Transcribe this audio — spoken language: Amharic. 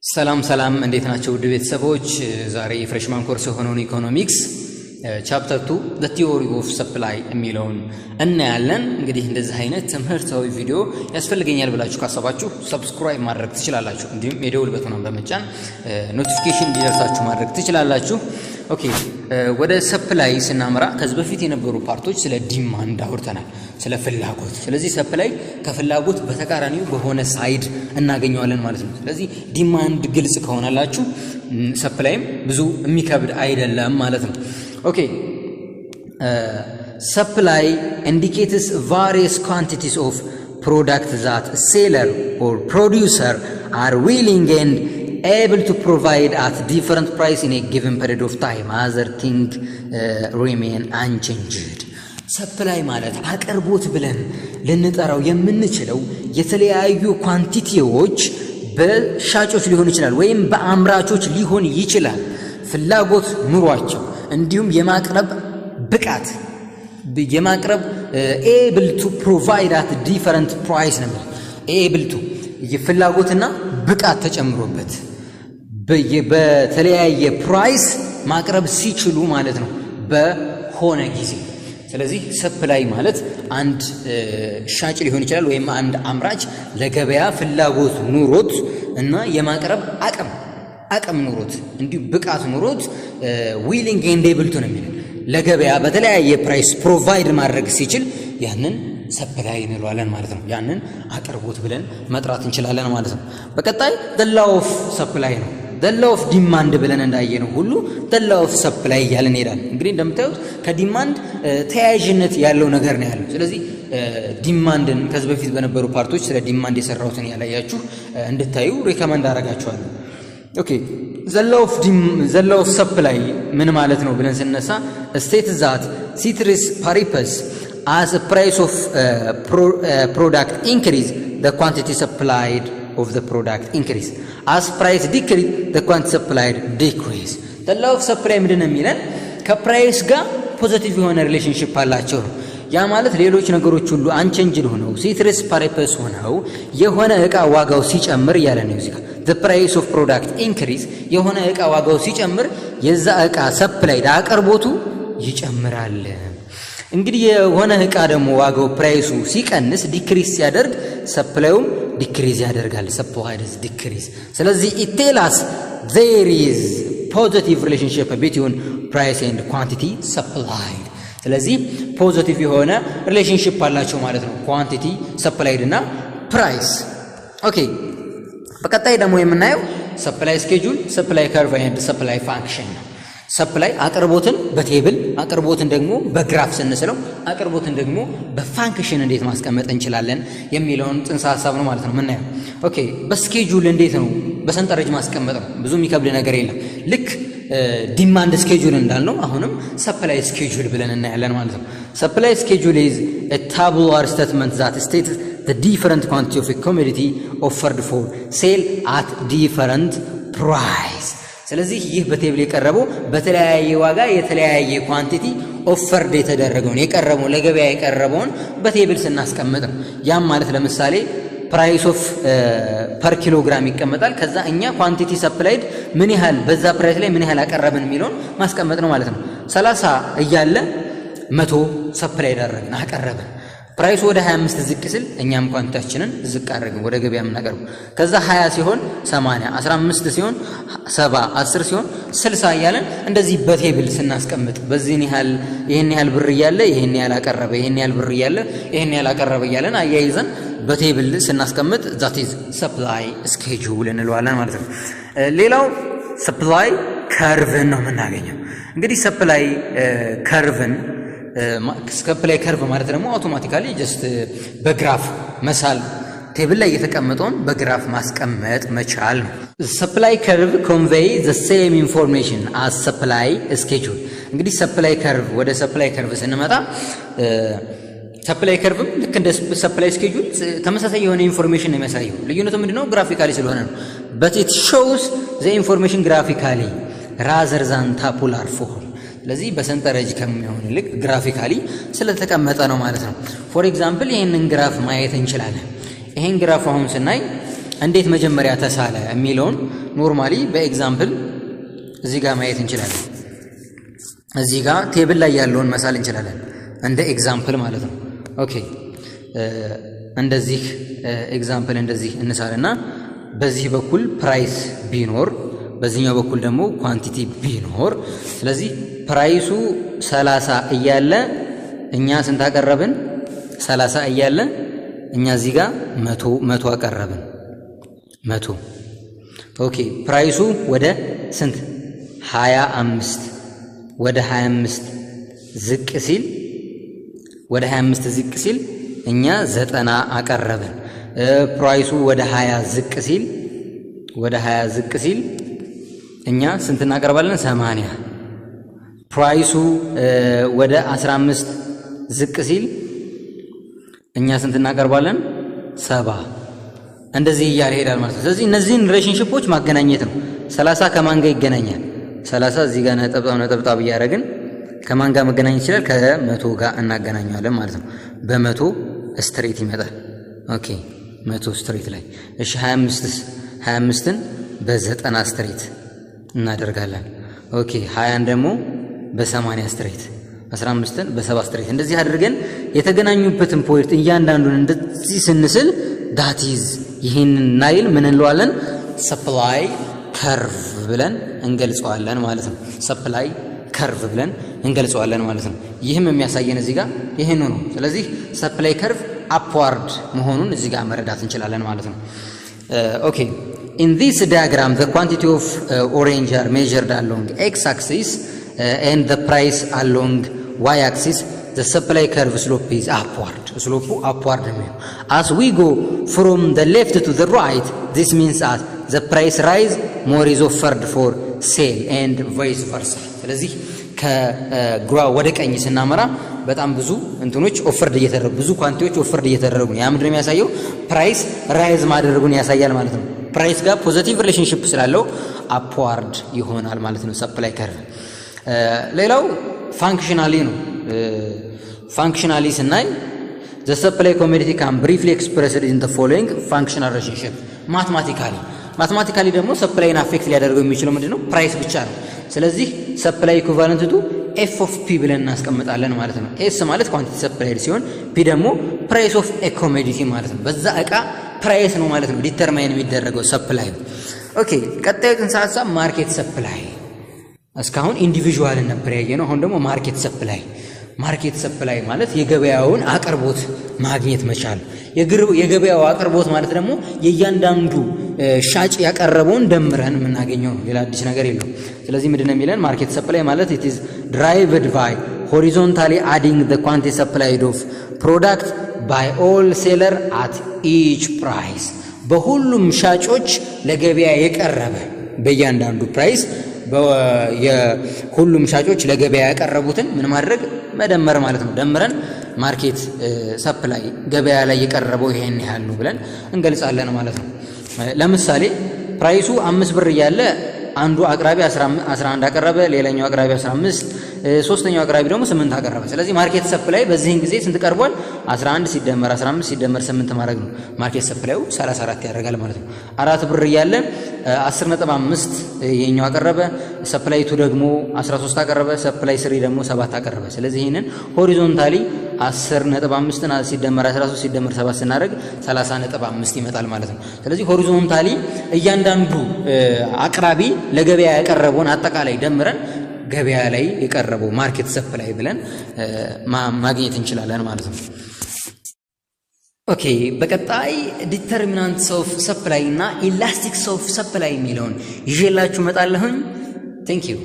ሰላም እንዴት ናችሁ ውድ ቤተሰቦች? ዛሬ ፍሬሽማን ኮርስ የሆነውን ኢኮኖሚክስ ቻፕተር 2 the theory of supply የሚለውን እናያለን። እንግዲህ እንደዚህ አይነት ትምህርታዊ ቪዲዮ ያስፈልገኛል ብላችሁ ካሰባችሁ ሰብስክራይብ ማድረግ ትችላላችሁ። እንዲሁም የደውል በተኑን በመጫን ኖቲፊኬሽን እንዲደርሳችሁ ማድረግ ትችላላችሁ። ኦኬ ወደ ሰፕላይ ስናመራ ከዚህ በፊት የነበሩ ፓርቶች ስለ ዲማንድ አውርተናል፣ ስለ ፍላጎት። ስለዚህ ሰፕላይ ከፍላጎት በተቃራኒው በሆነ ሳይድ እናገኘዋለን ማለት ነው። ስለዚህ ዲማንድ ግልጽ ከሆነላችሁ ሰፕላይም ብዙ የሚከብድ አይደለም ማለት ነው። Okay, supply indicates various quantities of product that a seller or producer are willing and able to provide at different price in a given period of time. Other things remain unchanged. ሰፕላይ ማለት አቅርቦት ብለን ልንጠራው የምንችለው የተለያዩ ኳንቲቲዎች በሻጮች ሊሆን ይችላል ወይም በአምራቾች ሊሆን ይችላል። ፍላጎት ኑሯቸው እንዲሁም የማቅረብ ብቃት የማቅረብ able to provide at different price ነው። able to የፍላጎትና ብቃት ተጨምሮበት በተለያየ ፕራይስ ማቅረብ ሲችሉ ማለት ነው በሆነ ጊዜ። ስለዚህ ሰፕላይ ማለት አንድ ሻጭ ሊሆን ይችላል ወይም አንድ አምራች ለገበያ ፍላጎት ኑሮት እና የማቅረብ አቅም ኑሮት እንዲሁ ብቃት ኑሮት ዊሊንግ ኤንድ ኤብል ቱ ነው የሚለው ለገበያ በተለያየ ፕራይስ ፕሮቫይድ ማድረግ ሲችል ያንን ሰፕላይ እንለዋለን ማለት ነው። ያንን አቅርቦት ብለን መጥራት እንችላለን ማለት ነው። በቀጣይ the law of supply ነው። the law of demand ብለን እንዳየነው ሁሉ the law of supply እያልን እንሄዳለን። እንግዲህ እንደምታዩት ከዲማንድ ተያያዥነት ያለው ነገር ነው ያለው። ስለዚህ ዲማንድን ከዚህ በፊት በነበሩ ፓርቶች ስለ ዲማንድ የሰራሁትን ያላያችሁ እንድታዩ ሪከመንድ አደርጋችኋለሁ። Okay, the law of supply ምን ማለት ነው ብለን ስነሳ states that ceteris paribus as a price of product increase the quantity supplied of the product increase, as price decrease the quantity supplied decrease. the law of supply ምንድን ነው የሚለን ከፕራይስ ጋር ፖዚቲቭ የሆነ ሪሌሽንሺፕ አላቸው። ያ ማለት ሌሎች ነገሮች ሁሉ አንቼንጅድ ሆነው ceteris paribus ሆነው የሆነ ዕቃ ዋጋው ሲጨምር ያለ ነው እዚህ ጋር the price of product increase የሆነ ዕቃ ዋጋው ሲጨምር የዛ ዕቃ ሰፕላይ አቅርቦቱ ይጨምራል። እንግዲህ የሆነ ዕቃ ደግሞ ዋጋው ፕራይሱ ሲቀንስ ዲክሪስ ሲያደርግ ሰፕላዩም ዲክሪስ ያደርጋል። supply is decrease። ስለዚህ it tells us there is positive relationship between price and quantity supplied። ስለዚህ ፖዚቲቭ የሆነ ሪሌሽንሺፕ አላቸው ማለት ነው ኳንቲቲ ሰፕላይድ እና ፕራይስ። ኦኬ በቀጣይ ደግሞ የምናየው ሰፕላይ ስኬጁል፣ ሰፕላይ ከርቭ ኤንድ ሰፕላይ ፋንክሽን ነው። ሰፕላይ አቅርቦትን በቴብል አቅርቦትን ደግሞ በግራፍ ስንስለው አቅርቦትን ደግሞ በፋንክሽን እንዴት ማስቀመጥ እንችላለን የሚለውን ጽንሰ ሐሳብ ነው ማለት ነው የምናየው። ኦኬ በስኬጁል እንዴት ነው በሰንጠረዥ ማስቀመጥ ነው። ብዙ የሚከብድ ነገር የለም። ልክ ዲማንድ ስኬጁል እንዳልነው አሁንም ሰፕላይ ስኬጁል ብለን እናያለን ማለት ነው። ሰፕላይ ስኬጁል is a tabular statement that states the different quantity of a commodity offered for sale at different price። ስለዚህ ይህ በቴብል የቀረበው በተለያየ ዋጋ የተለያየ ኳንቲቲ ኦፈርድ የተደረገውን የቀረበውን ለገበያ የቀረበውን በቴብል ስናስቀምጥ ነው። ያም ማለት ለምሳሌ ፕራይስ ኦፍ ፐር ኪሎግራም ይቀመጣል። ከዛ እኛ ኳንቲቲ ሰፕላይድ ምን ያህል በዛ ፕራይስ ላይ ምን ያህል አቀረብን የሚለውን ማስቀመጥ ነው ማለት ነው። 30 እያለ 100 ሰፕላይድ አቀረብን። ፕራይሱ ወደ 25 ዝቅ ሲል እኛም ኳንቲቲያችንን ዝቅ አድርገን ወደ ገበያ የምናቀርቡ። ከዛ 20 ሲሆን 80፣ 15 ሲሆን 70፣ 10 ሲሆን 60 እያለን እንደዚህ በቴብል ስናስቀምጥ በዚህ ይሄን ያህል ብር እያለ ይሄን ያህል አቀረበ፣ ይሄን ያህል ብር እያለ ይሄን ያህል አቀረበ እያለን አያይዘን በቴብል ስናስቀምጥ that is supply schedule እንለዋለን ማለት ነው። ሌላው ሰፕላይ ከርቭን ነው የምናገኘው። እንግዲህ ሰፕላይ ከርቭን ሰፕላይ ከርቭ ማለት ደግሞ አውቶማቲካሊ ጀስት በግራፍ መሳል ቴብል ላይ የተቀመጠውን በግራፍ ማስቀመጥ መቻል ነው። ሰፕላይ ከርቭ convey the same information as supply schedule። እንግዲህ ሰፕላይ ከርቭ ወደ ሰፕላይ ከርቭ ስንመጣ ሰፕላይ ከርቭም ልክ እንደ ሰፕላይ ስኬጁል ተመሳሳይ የሆነ ኢንፎርሜሽን ነው የሚያሳየው። ልዩነቱ ምንድነው? ግራፊካሊ ስለሆነ ነው። but it shows the information graphically rather than tabular form። ስለዚህ በሰንጠረዥ ከሚሆን ይልቅ ግራፊካሊ ስለተቀመጠ ነው ማለት ነው። ፎር ኤግዛምፕል ይሄንን ግራፍ ማየት እንችላለን። ይሄን ግራፍ አሁን ስናይ እንዴት መጀመሪያ ተሳለ የሚለውን ኖርማሊ በኤግዛምፕል እዚህ ጋር ማየት እንችላለን። እዚህ ጋር ቴብል ላይ ያለውን መሳል እንችላለን እንደ ኤግዛምፕል ማለት ነው። ኦኬ እንደዚህ ኤግዛምፕል እንደዚህ እንሳልና በዚህ በኩል ፕራይስ ቢኖር በዚህኛው በኩል ደግሞ ኳንቲቲ ቢኖር ስለዚህ ፕራይሱ 30 እያለ እኛ ስንት አቀረብን? 30 እያለ እኛ እዚህ ጋር 100 አቀረብን 100 ኦኬ ፕራይሱ ወደ ስንት 25 ወደ 25 ዝቅ ሲል ወደ 25 ዝቅ ሲል እኛ 90 አቀረብን። ፕራይሱ ወደ 20 ዝቅ ሲል ወደ 20 ዝቅ ሲል እኛ ስንት እናቀርባለን? 80 ፕራይሱ ወደ 15 ዝቅ ሲል እኛ ስንት እናቀርባለን? 70 እንደዚህ እያለ ይሄዳል ማለት ነው። ስለዚህ እነዚህን ሪሌሽንሺፖች ማገናኘት ነው። 30 ከማን ጋር ይገናኛል? 30 እዚህ ጋር ነጠብጣብ እያደረግን ከማን ጋር መገናኘት ይችላል? ከ100 ጋር እናገናኘዋለን ማለት ነው። በ100 ስትሬት ይመጣል። ኦኬ 100 ስትሬት ላይ እሺ 25ን በ90 ስትሬት እናደርጋለን። ኦኬ 20ን ደግሞ በ80 ስትሬት 15ን በ70 ስትሬት እንደዚህ አድርገን የተገናኙበትን ፖይንት እያንዳንዱን እንደዚህ ስንስል ዳት ኢዝ ይህንን ናይል ምን እንለዋለን? ሰፕላይ ከርቭ ብለን እንገልጸዋለን ማለት ነው። ሰፕላይ ከርቭ ብለን እንገልጸዋለን ማለት ነው። ይህም የሚያሳየን እዚህ ጋር ይሄን ነው። ስለዚህ ሰፕላይ ከርቭ አፕዋርድ መሆኑን እዚህ ጋር መረዳት እንችላለን ማለት ነው። ኦኬ in this diagram the quantity of orange are measured along x axis and the price along y axis. The supply curve slope is upward. Slope upward. As we go from the left to the right, this means as the price rise, more is offered for sale and vice versa. ስለዚህ ከግራ ወደ ቀኝ ስናመራ በጣም ብዙ እንትኖች ኦፈርድ እየተደረጉ ብዙ ኳንቲቲዎች ኦፈርድ እየተደረጉ ነው። ያ ምንድነው የሚያሳየው? ፕራይስ ራይዝ ማድረጉን ያሳያል ማለት ነው። ፕራይስ ጋር ፖዚቲቭ ሪሌሽንሺፕ ስላለው አፕዋርድ ይሆናል ማለት ነው ሰፕላይ ከርቭ። ሌላው ፋንክሽናሊ ነው። ፋንክሽናሊ ስናይ the supply commodity can briefly expressed in the following functional relationship. ማትማቲካሊ ደግሞ ሰፕላይን አፌክት ሊያደርገው የሚችለው ምንድነው? ፕራይስ ብቻ ነው። ስለዚህ ሰፕላይ ኢኩቫለንት ቱ ኤፍ ኦፍ ፒ ብለን እናስቀምጣለን ማለት ነው። ኤስ ማለት ኳንቲቲ ሰፕላይድ ሲሆን ፒ ደግሞ ፕራይስ ኦፍ ኤ ኮሞዲቲ ማለት ነው። በዛ እቃ ፕራይስ ነው ማለት ነው ዲተርማይን የሚደረገው ሰፕላይ። ኦኬ ቀጣዩ ጽንሰ ሐሳብ ማርኬት ሰፕላይ። እስካሁን ኢንዲቪዥዋል ነበር ያየነው። አሁን ደግሞ ማርኬት ሰፕላይ። ማርኬት ሰፕላይ ማለት የገበያውን አቅርቦት ማግኘት መቻል። የገበያው አቅርቦት ማለት ደግሞ የእያንዳንዱ ሻጭ ያቀረበውን ደምረን የምናገኘው ነው። ሌላ አዲስ ነገር የለውም። ስለዚህ ምንድነው የሚለን? ማርኬት ሰፕላይ ማለት it is derived by horizontally adding the quantity supplied of product by all seller at each price. በሁሉም ሻጮች ለገበያ የቀረበ በእያንዳንዱ ፕራይስ የሁሉም ሻጮች ለገበያ ያቀረቡትን ምን ማድረግ? መደመር ማለት ነው። ደምረን ማርኬት ሰፕላይ ገበያ ላይ የቀረበው ይሄን ያህል ነው ብለን እንገልጻለን ማለት ነው። ለምሳሌ ፕራይሱ 5 ብር እያለ አንዱ አቅራቢ 11 አቀረበ፣ ሌላኛው አቅራቢ 15፣ ሶስተኛው አቅራቢ ደግሞ 8 አቀረበ። ስለዚህ ማርኬት ሰፕላይ በዚህን ጊዜ ስንት ቀርቧል? 11 ሲደመር 15 ሲደመር 8 ማድረግ ነው። ማርኬት ሰፕላዩ 34 ያደርጋል ማለት ነው። 4 ብር እያለ 10.5 ይሄኛው አቀረበ፣ ሰፕላይቱ ደግሞ 13 አቀረበ፣ ሰፕላይ ስሪ ደግሞ 7 አቀረበ። ስለዚህ ይሄንን ሆሪዞንታሊ 10.5 ሲደመር 13 ሲደመር 7 ስናደርግ 30.5 ይመጣል ማለት ነው። ስለዚህ ሆሪዞንታሊ እያንዳንዱ አቅራቢ ለገበያ ያቀረበውን አጠቃላይ ደምረን ገበያ ላይ የቀረበው ማርኬት ሰፕላይ ብለን ማግኘት እንችላለን ማለት ነው። ኦኬ በቀጣይ ዲተርሚናንትስ ኦፍ ሰፕላይ እና ኢላስቲክስ ኦፍ ሰፕላይ የሚለውን ይዤላችሁ እመጣለሁኝ። ቴንክ ዩ